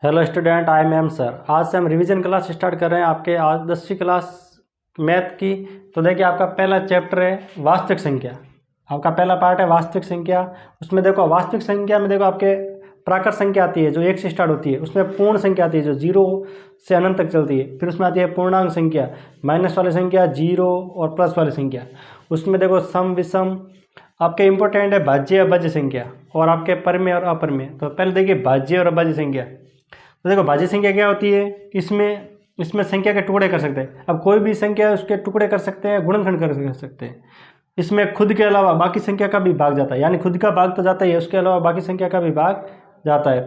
Hello student, I am sir. आज से हम रिवीजन क्लास स्टार्ट कर रहे हैं आपके आज 10वीं क्लास मैथ की। तो देखिए, आपका पहला चैप्टर है वास्तविक संख्या। आपका पहला पार्ट है वास्तविक संख्या। उसमें देखो, वास्तविक संख्या में देखो आपके प्राकृत संख्या आती है जो 1 से स्टार्ट होती है। उसमें पूर्ण संख्या आती है जो 0 से अनंत तक चलती है। फिर उसमें आती है पूर्णांक संख्या, माइनस वाली संख्या, 0 और प्लस वाली संख्या। उसमें देखो सम विषम, आपके इम्पोर्टेंट है भाज्य अभाज्य संख्या और आपके परमेय और अपरमेय। तो पहले देखिए भाज्य और अभाज्य संख्या। तो देखो भाज्य संख्या क्या होती है, इसमें संख्या के टुकड़े कर सकते हैं। अब कोई भी संख्या है उसके टुकड़े कर सकते हैं, गुणनखंड कर सकते हैं। इसमें खुद के अलावा बाकी संख्या का भी भाग जाता है, यानी खुद का भाग तो जाता ही है, उसके अलावा बाकी संख्या का भी भाग जाता है।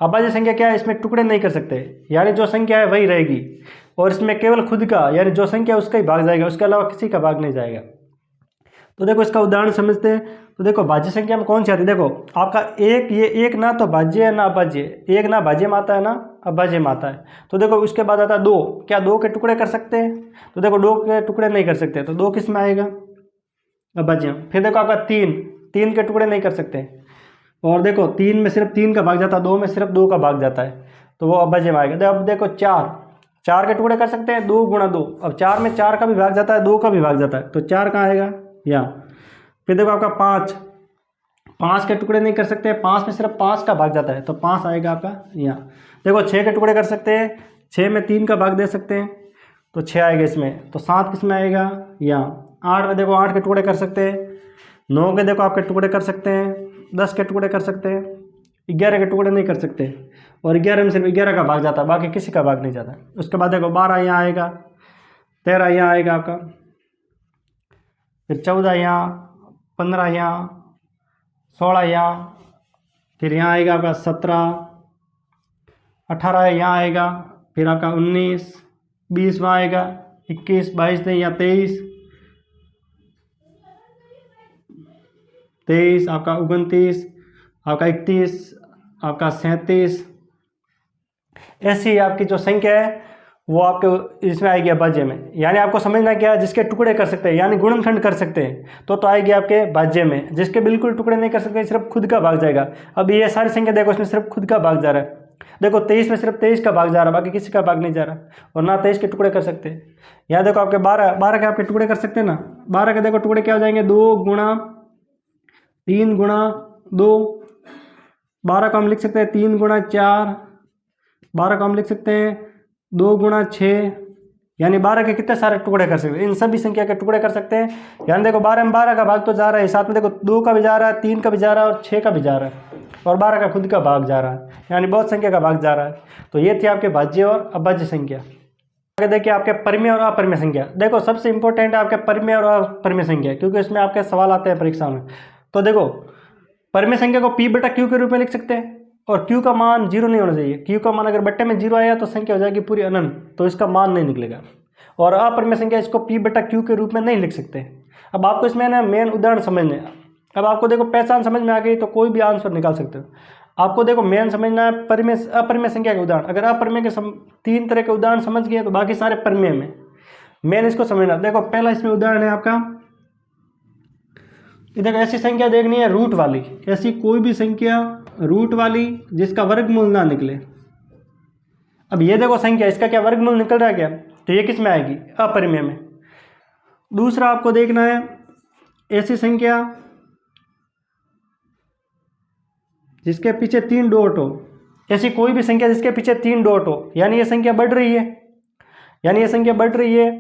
अभाज्य संख्या क्या है, इसमें टुकड़े नहीं कर सकते, यानी जो संख्या है वही रहेगी और इसमें केवल खुद का, यानी जो संख्या उसका ही भाग जाएगा, उसके अलावा किसी का भाग नहीं जाएगा। तो देखो इसका उदाहरण समझते हैं। तो देखो भाज्य संख्या में कौन सी आती है, देखो आपका एक, ये एक ना तो भाज्य है ना अभाज्य, एक ना भाज्य में आता है ना अभाज्य में आता है। तो देखो उसके बाद आता है 2, क्या 2 के टुकड़े कर सकते हैं? तो देखो 2 के टुकड़े नहीं कर सकते, तो 2 किस में आएगा? अभाज्य। फिर देखो आपका 3 के टुकड़े नहीं कर सकते, और देखो 3 में सिर्फ 3 का भाग जाता है, 2 में सिर्फ 2 का भाग जाता है, तो वो अभाज्य में आएगा। अब देखो 4 के टुकड़े कर सकते हैं, 2 गुणा 2। अब 4 में 4 का भी भाग जाता है, 2 का भी भाग जाता है, तो 4 कहाँ आएगा? यहाँ। फिर देखो आपका 5 के टुकड़े नहीं कर सकते, 5 में सिर्फ 5 का भाग जाता है, तो 5 आएगा आपका यहाँ। देखो 6 के टुकड़े कर सकते हैं, 6 में 3 का भाग दे सकते हैं, तो 6 आएगा इसमें, तो 7 किस में आएगा? यहाँ। 8 में देखो 8 के टुकड़े कर सकते हैं, 9 के देखो आपके टुकड़े कर सकते हैं, 10 के टुकड़े कर सकते हैं, 11 के टुकड़े नहीं कर सकते, और 11 में सिर्फ 11 का भाग जाता है, बाकी किसी का भाग नहीं जाता। उसके बाद देखो 12 यहाँ आएगा, 13 यहाँ आएगा आपका, फिर 14 यहाँ, 15 यहाँ, 16 यहाँ, फिर यहाँ आएगा आपका 17, 18 यहाँ आएगा, फिर आपका 19, 20 वहाँ आएगा, 21, 22 नहीं, यहाँ 23, आपका 29, आपका 31, आपका 37। ऐसी आपकी जो संख्या है वो आपके इसमें आएगी अभाज्य में। यानी आपको समझना क्या है, जिसके टुकड़े कर सकते हैं यानी गुणनखंड कर सकते हैं तो आएगी आपके भाज्य में। जिसके बिल्कुल टुकड़े नहीं कर सकते, सिर्फ खुद का भाग जाएगा। अब ये सारी संख्या देखो, इसमें सिर्फ खुद का भाग जा रहा है। देखो 23 में सिर्फ 23 का भाग जा रहा है, बाकी किसी का भाग नहीं जा रहा, और ना 23 के टुकड़े कर सकते हैं। यहाँ देखो आपके 12 के आपके टुकड़े कर सकते हैं ना। 12 के देखो टुकड़े क्या हो जाएंगे, 2 गुणा 3 गुणा 2। 12 को हम लिख सकते हैं 3 गुणा 4। 12 को हम लिख सकते हैं 2 गुणा 6। यानी 12 के कितने सारे टुकड़े कर सकते हैं, इन सभी संख्या के टुकड़े कर सकते हैं। यानी देखो 12 में 12 का भाग तो जा रहा है, साथ में देखो 2 का भी जा रहा है, 3 का भी जा रहा है, और 6 का भी जा रहा है, और 12 का खुद का भाग जा रहा है, यानी बहुत संख्या का भाग जा रहा है। तो ये थी आपके भाज्य और अभाज्य संख्या। आगे देखिए आपके परिमेय और अपरिमेय संख्या। देखो सबसे इंपॉर्टेंट है आपके परिमेय और अपरिमेय संख्या, क्योंकि इसमें आपके सवाल आते हैं परीक्षा में। तो देखो परिमेय संख्या को p बटा q के रूप में लिख सकते हैं, और q का मान 0 नहीं होना चाहिए। q का मान अगर बट्टे में 0 आया तो संख्या हो जाएगी पूरी अनंत, तो इसका मान नहीं निकलेगा। और अपरिमेय संख्या, इसको p बटा q के रूप में नहीं लिख सकते। अब आपको इसमें ना मेन उदाहरण समझने। अब आपको देखो पहचान समझ में आ गई तो कोई भी आंसर निकाल सकते हो। आपको देखो मेन समझना है परिमेय अपरिमेय संख्या के उदाहरण। अगर अपरिमेय के 3 तरह के उदाहरण समझ गए तो बाकी सारे परिमेय में मेन इसको समझना। देखो पहला इसमें उदाहरण है आपका, देखो ऐसी संख्या देखनी है रूट वाली, ऐसी कोई भी संख्या रूट वाली जिसका वर्गमूल ना निकले। अब ये देखो संख्या, इसका क्या वर्गमूल निकल रहा है क्या, तो ये किस में आएगी? अपरिमेय में। दूसरा आपको देखना है ऐसी संख्या जिसके पीछे 3 डॉट हो। ऐसी कोई भी संख्या जिसके पीछे 3 डॉट हो, यानी ये संख्या बढ़ रही है, यानी ये संख्या बढ़ रही है,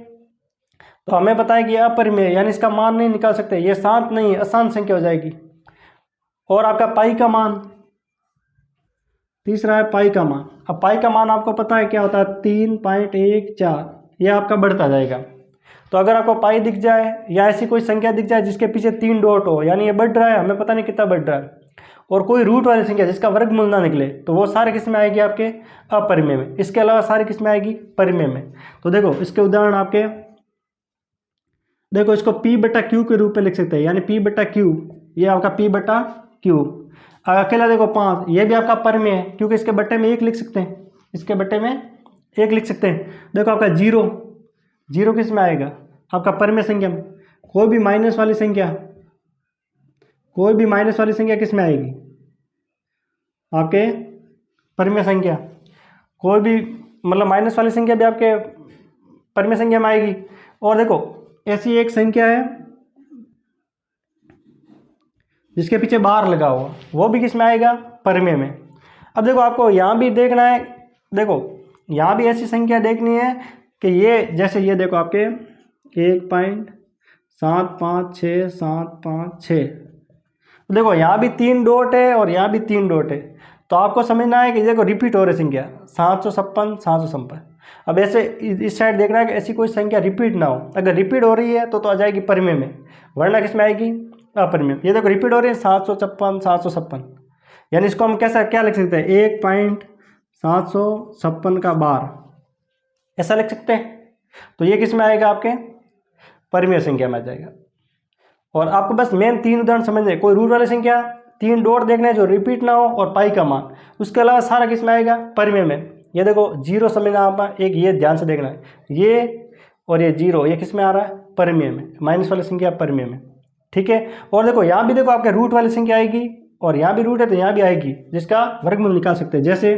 तो हमें पता है कि अपरिमेय, यानी इसका मान नहीं निकाल सकते, ये शांत नहीं, अशांत संख्या हो जाएगी। और आपका पाई का मान, तीसरा है पाई का मान। अब पाई का मान आपको पता है क्या होता है, 3.14, ये आपका बढ़ता जाएगा। तो अगर आपको पाई दिख जाए या ऐसी कोई संख्या दिख जाए जिसके पीछे 3 डॉट हो, यानी ये बढ़ रहा है, हमें पता नहीं कितना बढ़ रहा है, और कोई रूट वाली संख्या जिसका वर्गमूल ना निकले, तो वो सारे किस में आएगी? आपके अपरिमेय में। इसके अलावा सारी किस में आएगी? परिमेय में। तो देखो इसके उदाहरण आपके, देखो इसको p बटा q के रूप में लिख सकते हैं, यानी p बटा q, ये आपका p बटा q। अकेला देखो 5, ये भी आपका परिमेय है, क्योंकि इसके बट्टे में 1 लिख सकते हैं, इसके बट्टे में 1 लिख सकते हैं। देखो आपका 0 किस में आएगा? आपका परिमेय संख्या में। कोई भी माइनस वाली संख्या किस में आएगी? आपके परिमेय संख्या। कोई भी मतलब माइनस वाली संख्या भी आपके परिमेय संख्या में आएगी। और देखो ऐसी एक संख्या है जिसके पीछे बार लगा हुआ, वो भी किस में आएगा? परिमेय में। अब देखो आपको यहाँ भी देखना है, देखो यहाँ भी ऐसी संख्या देखनी है कि ये जैसे ये देखो आपके 1.75675 देखो यहाँ भी 3 डॉट है और यहाँ भी 3 डॉट है, तो आपको समझना है कि देखो रिपीट हो रही संख्या 756 756। अब ऐसे इस साइड देखना है कि ऐसी कोई संख्या रिपीट ना हो, अगर रिपीट हो रही है तो आ जाएगी परिमेय में, वरना किस में आएगी? अपरिमेय। ये देखो रिपीट हो रही है 756 756, यानी इसको हम कैसा क्या लिख सकते हैं? 1.756 का बार, ऐसा लिख सकते हैं। तो ये किस में आएगा? आपके परिमेय संख्या में आ जाएगा। और आपको बस मेन 3 उदाहरण समझने, कोई रूट वाली संख्या 3 डॉट देखना है जो रिपीट ना हो और पाई का मान, उसके अलावा सारा किस में आएगा? परिमेय में। ये देखो 0 समझना आप, एक ये ध्यान से देखना है, ये और ये 0 ये किस में आ रहा है? परिमेय में, माइनस वाली संख्या परिमेय में, ठीक है। और देखो यहाँ भी देखो आपके रूट वाली संख्या आएगी और यहाँ भी रूट है तो यहाँ भी आएगी, जिसका वर्गमूल निकाल सकते हैं। जैसे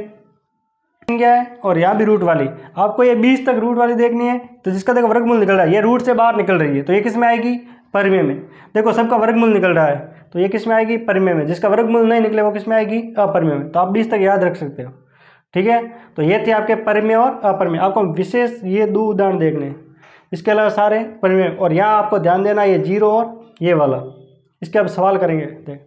संख्या है और यहाँ भी रूट वाली, आपको ये 20 तक रूट वाली देखनी है, तो जिसका देखो वर्गमूल निकल रहा है, ये रूट से बाहर निकल रही है, तो ये किस में आएगी? परिमेय में। देखो सबका वर्गमूल निकल रहा है, तो ये किस में आएगी? परिमेय में। जिसका वर्गमूल नहीं निकले वो किस में आएगी? अपरिमेय में। तो आप 20 तक याद रख सकते हो, ठीक है। तो ये थे आपके परिमेय और अपरिमेय। आपको विशेष ये 2 उदाहरण देखने हैं, इसके अलावा सारे परिमेय। और यहाँ आपको ध्यान देना ये 0 और ये वाला, इसके अब सवाल करेंगे। देख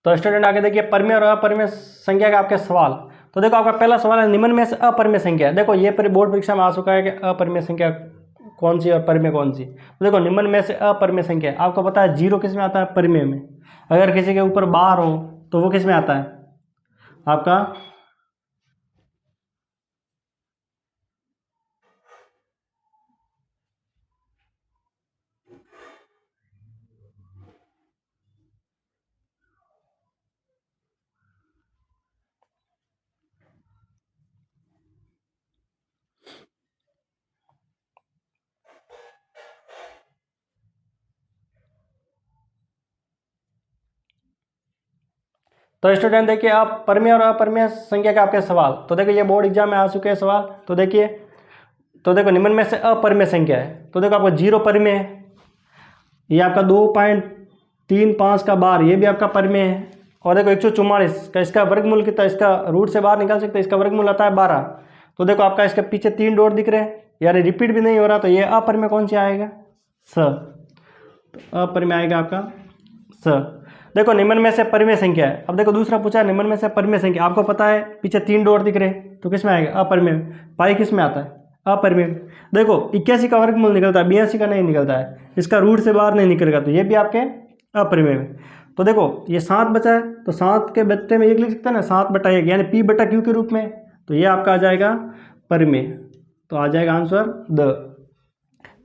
तो स्टूडेंट आगे देखिए परिमेय और अपरिमेय संख्या का आपके सवाल। तो देखो आपका पहला सवाल है निम्न में से अपरिमेय संख्या। देखो ये बोर्ड परीक्षा में आ चुका है कि अपरिमेय संख्या कौन सी और परिमेय कौन सी। तो देखो निम्न में से अपरिमेय संख्या, आपको पता है 0 किस में आता है? परिमेय में। अगर किसी के ऊपर बार हो तो वो किस में आता है? आपका तो स्टूडेंट देखिए आप परिमेय और अपरिमेय संख्या का आपके सवाल। तो देखिए ये बोर्ड एग्जाम में आ चुके हैं सवाल। तो देखिए, तो देखो निम्न में से अपरिमेय संख्या है, तो देखो आपको 0 परिमेय है, ये आपका 2.35 का बार, ये भी आपका परिमेय है। और देखो 144 का इसका वर्गमूल कितना? इसका रूट से बाहर निकाल सकते हैं, इसका वर्गमूल आता है 12। तो देखो आपका इसके पीछे 3 डॉट दिख रहे हैं, यानी रिपीट भी नहीं हो रहा, तो ये अपरिमेय कौन सी आएगा? स। तो अपरिमेय आएगा आपका स। देखो निम्न में से परिमेय संख्या है। अब देखो दूसरा पूछा है निम्न में से परिमेय संख्या, आपको पता है पीछे 3 डॉट दिख रहे हैं, तो किस में आएगा? अपरिमेय। पाई किस में आता है? अपरिमेय। देखो 81 का वर्गमूल निकलता है, 82 का नहीं निकलता है, इसका रूट से बाहर नहीं निकलेगा, तो ये भी आपके अपरिमेय में। तो देखो ये 7 बचा है, तो 7 के बट्टे में 1 लिख सकते हैं ना, 7/1 यानी P/Q के रूप में, तो ये आपका आ जाएगा परिमेय। तो आ जाएगा आंसर द।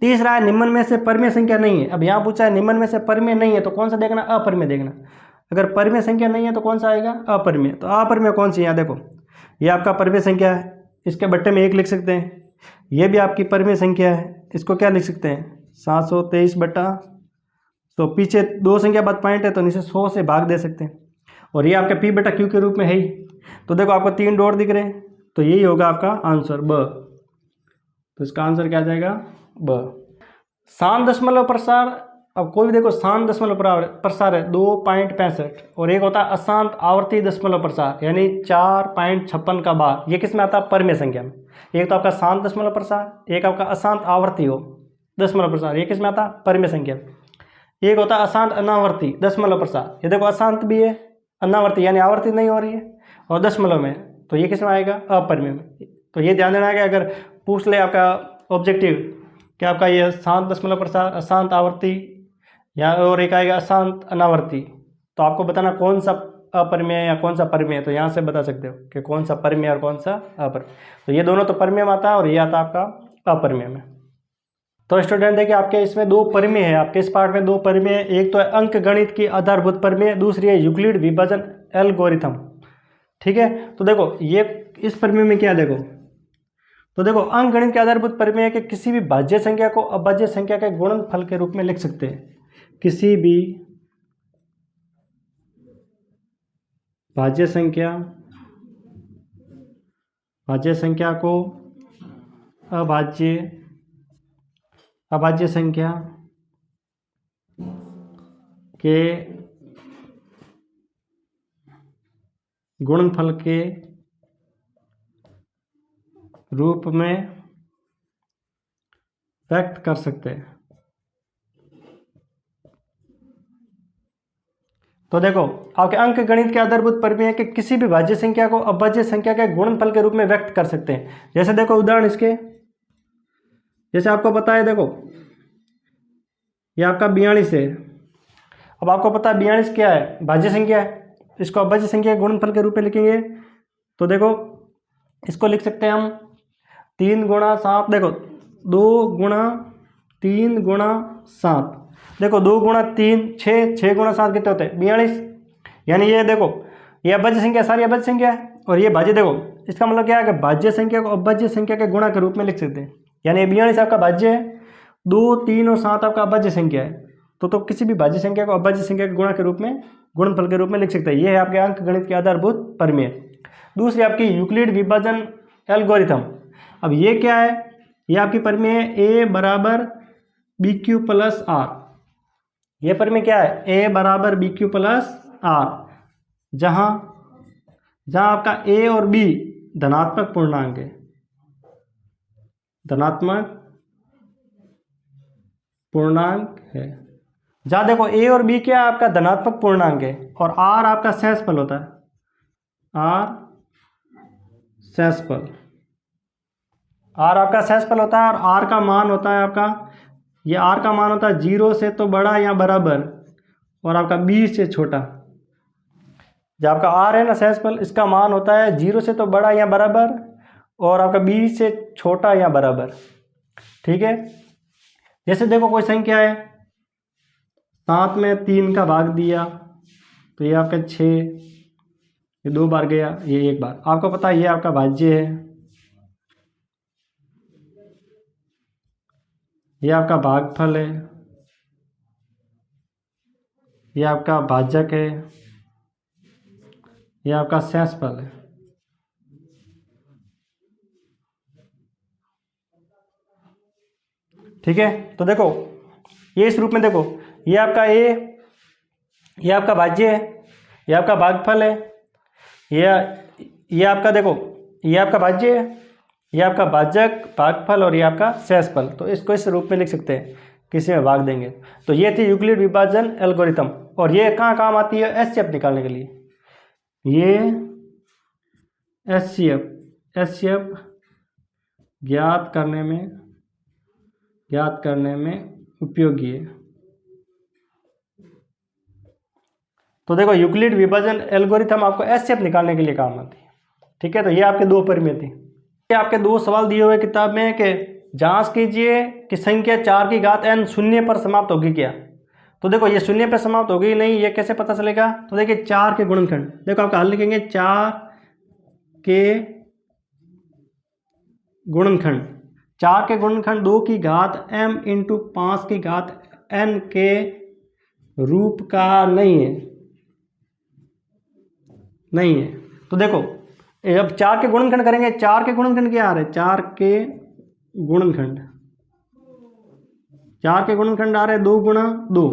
तीसरा है निम्न में से परिमेय संख्या नहीं है। अब यहाँ पूछा है निम्न में से परिमेय नहीं है, तो कौन सा देखना? अपरिमेय देखना। अगर परिमेय संख्या नहीं है तो कौन सा आएगा? अपरिमेय। तो अपरिमेय कौन सी है? यहाँ देखो ये आपका परिमेय संख्या है, इसके बट्टे में 1 लिख सकते हैं। ये भी आपकी परिमेय संख्या है, इसको क्या लिख सकते हैं? 723/, तो पीछे 2 संख्या बाद पॉइंट है तो नीचे 100 से भाग दे सकते हैं। और ये आपका P/Q के रूप में है ही। तो देखो आपको 3 डॉट दिख रहे हैं, तो यही होगा आपका आंसर ब। तो इसका आंसर क्या आ जाएगा? ब। शांत दशमलव प्रसार, अब कोई भी देखो शांत दशमलव प्रसार है 2.65, और एक होता है अशांत आवर्ती दशमलव प्रसार यानी 4.56 का बार, ये किस में आता है? परिमेय संख्या में। एक तो आपका शांत दशमलव प्रसार, एक आपका अशांत आवर्ती हो दशमलव प्रसार, ये किस में आता है? परिमेय संख्या में। एक होता है अशांत अनावर्ती दशमलव प्रसार, ये देखो अशांत भी है, अनावर्ती यानी आवर्ती नहीं हो रही है, और दशमलव में, तो ये किस में आएगा? अपरिमेय में। तो ये ध्यान देना है कि अगर पूछ ले आपका ऑब्जेक्टिव कि आपका ये शांत दशमलव प्रसार, अशांत आवर्ती या और एक आएगा अशांत अनावर्ती, तो आपको बताना कौन सा अपरिमेय या कौन सा परिमेय, तो यहाँ से बता सकते हो कि कौन सा परिमेय और कौन सा अपरिमेय। तो ये दोनों तो परिमेय में आता है और ये आता है आपका अपरिमेय में। तो स्टूडेंट देखिए आपके इसमें 2 परिमेय है, आपके इस पार्ट में 2 परिमेय, एक तो है अंक गणित की आधारभूत परिमेय, दूसरी है यूक्लिड विभाजन एल्गोरिथम, ठीक है। तो देखो ये इस परिमेय में क्या देखो, तो देखो अंक गणित के आधारभूत परिमेय है कि किसी भी भाज्य संख्या को अभाज्य संख्या के गुणनफल के रूप में लिख सकते हैं। किसी भी भाज्य संख्या भाज्य संख्या को अभाज्य संख्या के गुणनफल के रूप में व्यक्त कर सकते हैं। तो देखो, आपके अंक गणित के आधारभूत परिमेय है कि किसी भी भाज्य संख्या को अभाज्य संख्या के गुणनफल के रूप में व्यक्त कर सकते हैं। जैसे देखो उदाहरण इसके, जैसे आपको पता है, देखो ये आपका 42 है। अब आपको पता है 42 क्या है, भाज्य संख्या है। इसको अभाज्य संख्या के गुणनफल के रूप में लिखेंगे तो देखो इसको लिख सकते हैं हम 3 गुणा 7। देखो 2 गुणा 3 गुणा 7, देखो 2 गुणा 3 6, 6 गुणा 7 कितने होते हैं 42। यानी ये देखो ये अभाज्य संख्या, सारी अभाज्य संख्या है और ये भाज्य। देखो इसका मतलब क्या है कि भाज्य संख्या को अभाज्य संख्या के गुणा के रूप में लिख सकते हैं। यानी 42 आपका भाज्य है, 2 3 और 7 आपका अभाज्य संख्या है। तो किसी भी भाज्य संख्या को अभाज्य संख्या के गुणा के रूप में, गुणनफल के रूप में लिख सकते हैं। ये है आपके अंक गणित के आधारभूत परिमेय। दूसरी आपकी यूक्लिड विभाजन एल्गोरिथम। अब ये क्या है, ये आपकी परिमेय है a बराबर बी क्यू प्लस आर। ये परिमेय क्या है, a बराबर बी क्यू प्लस आर, जहाँ आपका a और b धनात्मक पूर्णांक है, धनात्मक पूर्णांक है। जहाँ देखो a और b क्या है, आपका धनात्मक पूर्णांक है और r आपका सहसफल होता है, r सहसफल, r आपका सहसफल होता है और r का मान होता है आपका, ये r का मान होता है 0 से तो बड़ा या बराबर और आपका b से छोटा। जब आपका r है ना सहसफल, इसका मान होता है 0 से तो बड़ा या बराबर और आपका b से छोटा या बराबर। ठीक है, जैसे देखो कोई संख्या है, 7 में 3 का भाग दिया तो ये आपका 6, ये 2 बार गया, ये 1 बार। आपको पता है ये आपका भाज्य है, ये आपका भागफल है, ये आपका भाजक है, ये आपका सहसफल है। ठीक है, तो देखो ये इस रूप में, देखो ये आपका a, ये आपका भाज्य है, ये आपका भागफल है, ये आपका, देखो ये आपका भाज्य है, ये आपका भाजक, भागफल और ये आपका सहसफल। तो इसको इस रूप में लिख सकते हैं, किसी में भाग देंगे। तो ये थी यूक्लिड विभाजन एल्गोरिथम और ये कहाँ काम आती है, एचसीएफ निकालने के लिए। ये एचसीएफ ज्ञात करने में उपयोगी है। तो देखो यूक्लिड विभाजन एल्गोरिथम आपको एचसीएफ निकालने के लिए काम आती है। ठीक है, तो ये आपके 2 परिमेय थे। ये आपके 2 सवाल दिए हुए किताब में कि जांच कीजिए कि संख्या 4 की घात n शून्य पर समाप्त होगी क्या। तो देखो ये शून्य पर समाप्त होगी नहीं, ये कैसे पता चलेगा। तो देखिए 4 के गुणनखंड, देखो आपका हल लिखेंगे 4 के गुणनखंड, 4 के गुणनखंड 2 की घात m इंटू 5 की घात n के रूप का नहीं है। तो देखो जब 4 के गुणनखंड करेंगे, 4 के गुणनखंड क्या आ रहे हैं, 4 के गुणनखंड, 4 के गुणनखंड आ रहे हैं 2 गुणा 2।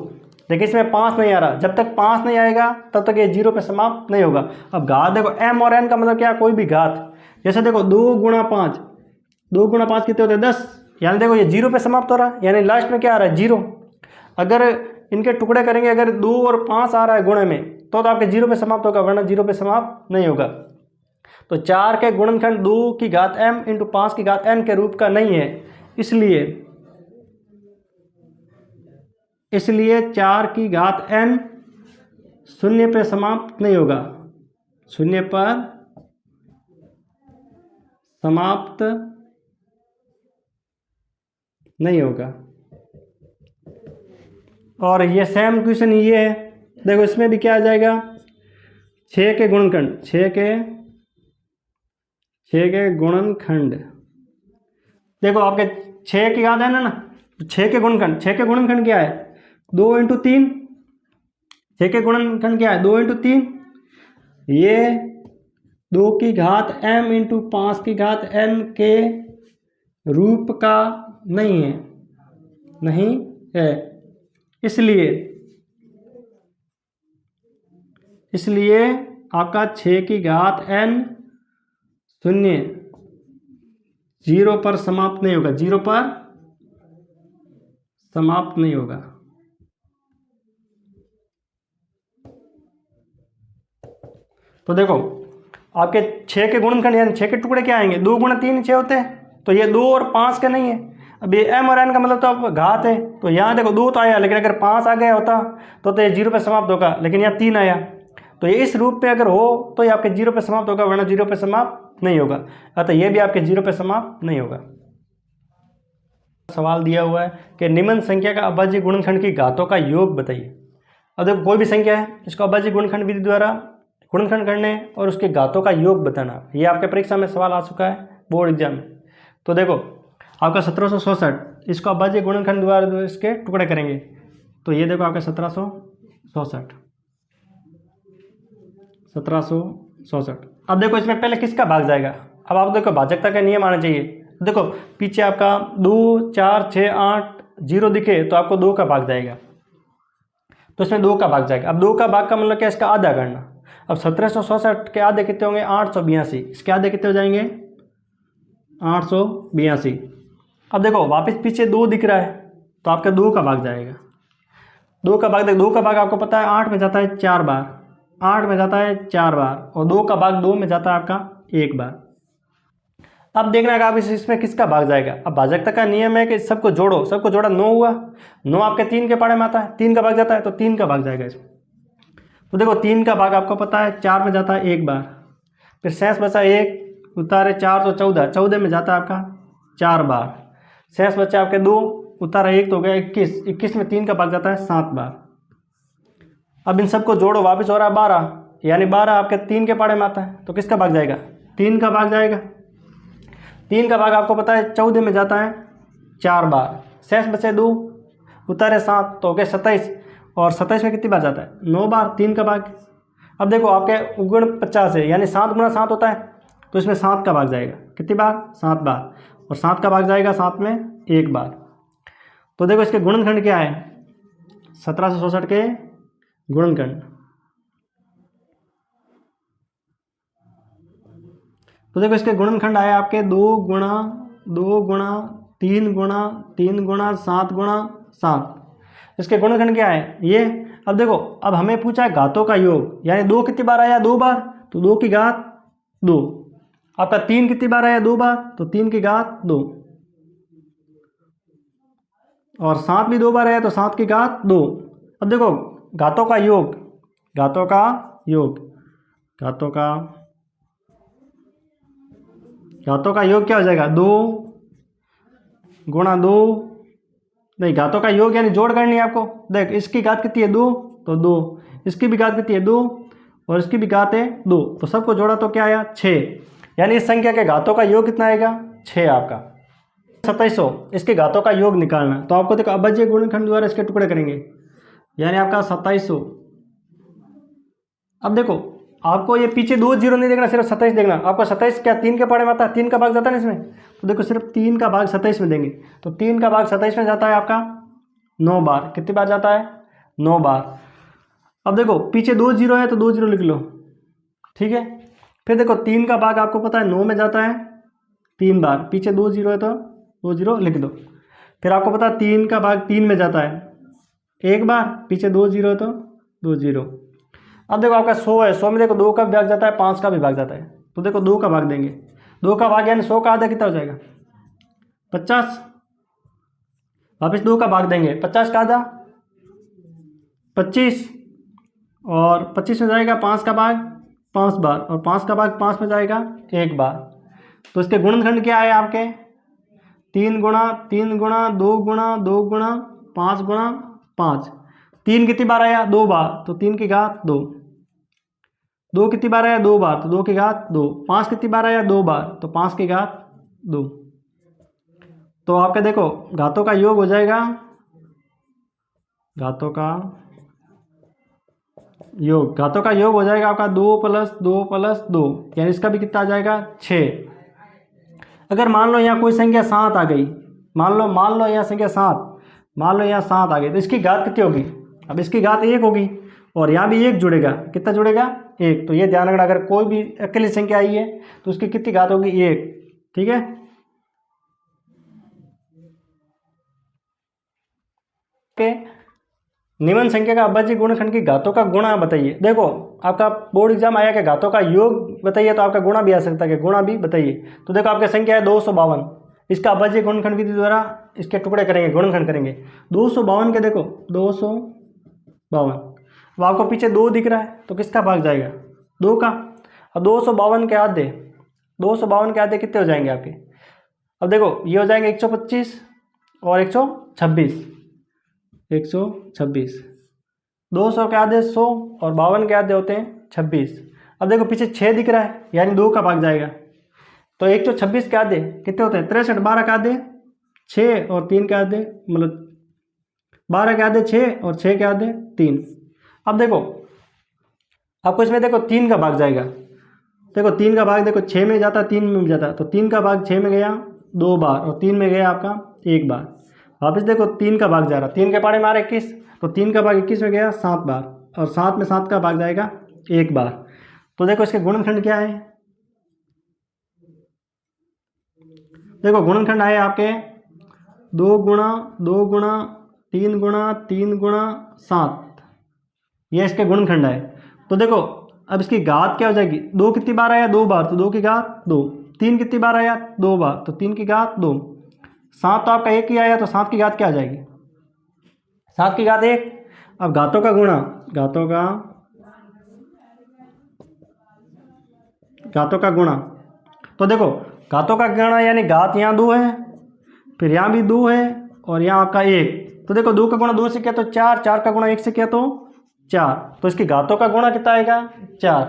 देखिए इसमें 5 नहीं आ रहा, जब तक 5 नहीं आएगा तब तक ये 0 पे समाप्त नहीं होगा। अब घात देखो m और n का मतलब क्या, कोई भी घात। जैसे देखो 2 गुणा 5, 2 गुणा 5 कितने होते हैं 10। यानी देखो ये 0 पे समाप्त हो रहा है, यानी लास्ट में क्या आ रहा है 0। अगर इनके टुकड़े करेंगे, अगर 2 और 5 आ रहा है गुणे में, तो आपके 0 पे समाप्त होगा, वरना 0 पे समाप्त नहीं होगा। तो 4 के गुणनखंड 2 की घात m इंटू 5 की घात n के रूप का नहीं है, इसलिए 4 की घात n शून्य पे समाप्त नहीं होगा, शून्य पर समाप्त नहीं होगा। और ये सेम क्वेश्चन ये है, देखो इसमें भी क्या आ जाएगा, 6 के गुणनखंड, 6 के गुणनखंड, देखो आपके 6 की घात है ना, 6 के गुणनखंड, 6 के गुणनखंड क्या है 2 इंटू 3, 6 के गुणनखंड क्या है 2 इंटू 3, ये 2 की घात m इंटू 5 की घात n के रूप का नहीं है, नहीं है। इसलिए आपका 6 की घात n शून्य 0 पर समाप्त नहीं होगा, 0 पर समाप्त नहीं होगा। तो देखो आपके 6 के गुणनखंड यानी 6 के टुकड़े क्या आएंगे, 2 गुणा 3 6 होते हैं, तो ये 2 और 5 का नहीं है। अब ये m और n का मतलब तो अब घात है, तो यहाँ देखो 2 तो आया, लेकिन अगर 5 आ गया होता तो ये 0 पे समाप्त होगा, लेकिन यहाँ 3 आया, तो ये इस रूप में अगर हो तो ये आपके 0 पे समाप्त होगा, वरना 0 पे समाप्त नहीं होगा। अतः ये भी आपके 0 पे समाप्त नहीं होगा। सवाल दिया हुआ है कि निम्न संख्या का अभाज्य गुणनखंड की घातों का योग बताइए। अब देखो कोई भी संख्या है, इसको अभाज्य गुणनखंड विधि द्वारा गुणनखंड करने और उसके घातों का योग बताना। ये आपके परीक्षा में सवाल आ चुका है बोर्ड एग्जाम में। तो देखो आपका 1766, इसको अभाज्य गुणनखंड द्वारा इसके टुकड़े करेंगे, तो ये देखो आपका 1766। अब देखो इसमें पहले किसका भाग जाएगा। अब आप देखो भाजकता का नियम आना चाहिए। देखो पीछे आपका 2 4 6 8 0 दिखे तो आपको 2 का भाग जाएगा, तो इसमें 2 का भाग जाएगा। अब 2 का भाग का मतलब क्या, इसका आधा करना। अब 1766 के आधे कितने होंगे, 882। इसके आधे कितने हो जाएंगे, 882। अब देखो वापस पीछे 2 दिख रहा है, तो आपका 2 का भाग जाएगा। 2 का भाग, देखो 2 का भाग आपको पता है 8 में जाता है 4 बार, 8 में जाता है 4 बार, और 2 का भाग 2 में जाता है आपका 1 बार। अब देखना है आप इसमें किसका भाग जाएगा। अब भाजकता का नियम है कि सबको जोड़ो, सबको जोड़ा 9 हुआ, 9 आपके 3 के पाड़े में आता है, 3 का भाग जाता है, तो 3 का भाग जाएगा इसमें। तो देखो 3 का भाग आपको पता है 4 में जाता है 1 बार, फिर शेष बचा 1, उतारे 4 तो 14, 14 में जाता है आपका 4 बार, शेष बचा आपके 2, उतारा 1 तो हो गया 21, 21 में 3 का भाग जाता है 7 बार। अब इन सबको जोड़ो, वापस हो रहा है 12, यानी 12 आपके 3 के पाड़े में आता है, तो किसका भाग जाएगा, 3 का भाग जाएगा। 3 का भाग आपको पता है 14 में जाता है 4 बार, शेष बचे 2, उतारे 7 तो हो गए 27, और 27 में कितनी बार जाता है, 9 बार, 3 का भाग। अब देखो आपके गुण 50 है, यानी 7 गुणा 7 होता है, तो इसमें 7 का भाग जाएगा, कितनी बार, 7 बार, और 7 का भाग जाएगा 7 में 1 बार। तो देखो इसके गुणनखंड क्या है, 1766 के गुणनखंड। तो देखो इसके गुणनखंड आए आपके 2 गुणा 2 गुणा 3 गुणा 3 गुणा 7 गुणा 7। इसके गुणनखंड क्या है ये। अब देखो अब हमें पूछा है घातों का योग, यानी 2 कितनी बार आया, 2 बार, तो 2 की घात 2। आपका 3 कितनी बार आया, 2 बार, तो 3 की घात 2, और 7 भी 2 बार आया तो 7 की घात 2। अब देखो घातों का योग, घातों का योग, घातों का योग क्या हो जाएगा, 2 गुणा 2, नहीं घातों का योग यानी जोड़ करनी है आपको। देख इसकी घात कितनी है 2, तो 2, इसकी भी घात कितनी है 2, और इसकी भी घात है 2, तो सबको जोड़ा तो क्या आया 6, यानी इस संख्या के घातों का योग कितना आएगा 6 आपका। 2700 इसके घातों का योग निकालना, तो आपको देखो अभाज्य गुणनखंड द्वारा इसके टुकड़े करेंगे, यानी आपका 2700। अब देखो आपको ये पीछे 2 0 नहीं देखना, सिर्फ 27 देखना। आपको 27 क्या 3 के पाड़े में आता है, 3 का भाग जाता है ना इसमें, तो देखो सिर्फ 3 का भाग 27 में देंगे, तो 3 का भाग 27 में जाता है आपका 9 बार, कितनी बार जाता है 9 बार। अब देखो पीछे 2 0 है तो 2 0 लिख लो, ठीक है। फिर देखो 3 का भाग आपको पता है 9 में जाता है 3 बार, पीछे 2 0 है तो 2 0 लिख दो। फिर आपको पता है 3 का भाग 3 में जाता है 1 बार, पीछे 2 0 है तो 2 0। अब देखो आपका 100 है, 100 में देखो 2 का भी भाग जाता है, 5 का भी भाग जाता है, तो देखो 2 का भाग देंगे, 2 का भाग यानी 100 का आधा कितना हो जाएगा 50, वापस 2 का भाग देंगे, 50 का आधा 25, और 25 में जाएगा 5 का भाग 5 बार, और 5 का भाग 5 में जाएगा 1 बार। तो इसके गुणनखंड क्या है आपके 3 गुणा 3 गुणा 2 गुणा 2 गुणा 5 गुणा 5। 3 कितनी बार आया 2 बार, तो 3 की घात 2, 2 कितनी बार आया 2 बार, तो 2 की घात 2, 5 कितनी बार आया 2 बार, तो 5 की घात 2। तो आपके देखो घातों का योग हो जाएगा, घातों का योग, घातों का योग हो जाएगा आपका 2 + 2 + 2, यानी इसका भी कितना आ जाएगा 6। अगर मान लो यहाँ कोई संख्या 7 आ गई, मान लो यहाँ संख्या 7, मान लो यहाँ 7 आ गई, तो इसकी घात कितनी होगी? अब इसकी घात 1 होगी और यहाँ भी 1 जुड़ेगा, कितना जुड़ेगा 1। तो ये ध्यान रखना, अगर कोई भी अकेली संख्या आई है तो उसकी कितनी घात होगी 1, ठीक है। निम्न संख्या का अभाज्य गुणनखंड की घातों का गुणा बताइए। देखो आपका बोर्ड एग्जाम आया कि घातों का योग बताइए, तो आपका गुणा भी आ सकता है कि गुणा भी बताइए। तो देखो आपकी संख्या है 252, इसका अभाज्य गुणनखंड विधि द्वारा इसके टुकड़े करेंगे, गुणनखंड करेंगे। 252 के देखो 252, अब आपको पीछे 2 दिख रहा है तो किसका भाग जाएगा 2 का। अब 252 के आधे, 252 के आधे कितने हो जाएंगे आपके? अब देखो ये हो जाएंगे 125 और 126, 126। 200 के आधे 100 और 52 के आधे होते हैं 26। अब देखो पीछे 6 दिख रहा है, यानी 2 का भाग जाएगा। तो 126 के आधे कितने होते हैं 63, 12 के आधे 6 और 3 के आधे, मतलब 12 के आधे 6 और 6 के आधे 3। अब देखो आपको इसमें देखो 3 का भाग जाएगा, देखो 3 का भाग देखो 6 में जाता है 3 में भी जाता है, तो 3 का भाग 6 में गया 2 बार और 3 में गया आपका 1 बार। वापस देखो 3 का भाग जा रहा, 3 के पाड़े मारे 21, तो 3 का भाग 21 में गया 7 बार और 7 में 7 का भाग जाएगा 1 बार। तो देखो इसके गुणनखंड क्या है, देखो गुणनखंड आए आपके 2 गुणा 2 गुणा 3 गुणा 3 गुणा 7, ये इसके गुणनखंड है। तो देखो अब इसकी घात क्या हो जाएगी, 2 कितनी बार आया 2 बार, तो 2 की घात 2। 3 कितनी बार आया 2 बार, तो 3 की घात 2। 7 तो आपका 1 ही आया, तो 7 की घात क्या आ जाएगी 7 की घात 1। अब घातों का गुणा, घातों का गुणा, तो देखो घातों का गुणा यानी घात यहाँ 2 है, फिर यहाँ भी 2 है और यहाँ आपका 1। तो देखो 2 का गुणा 2 से किया तो 4, 4 का गुणा 1 से किया तो 4, तो इसकी घातों का गुणा कितना आएगा 4।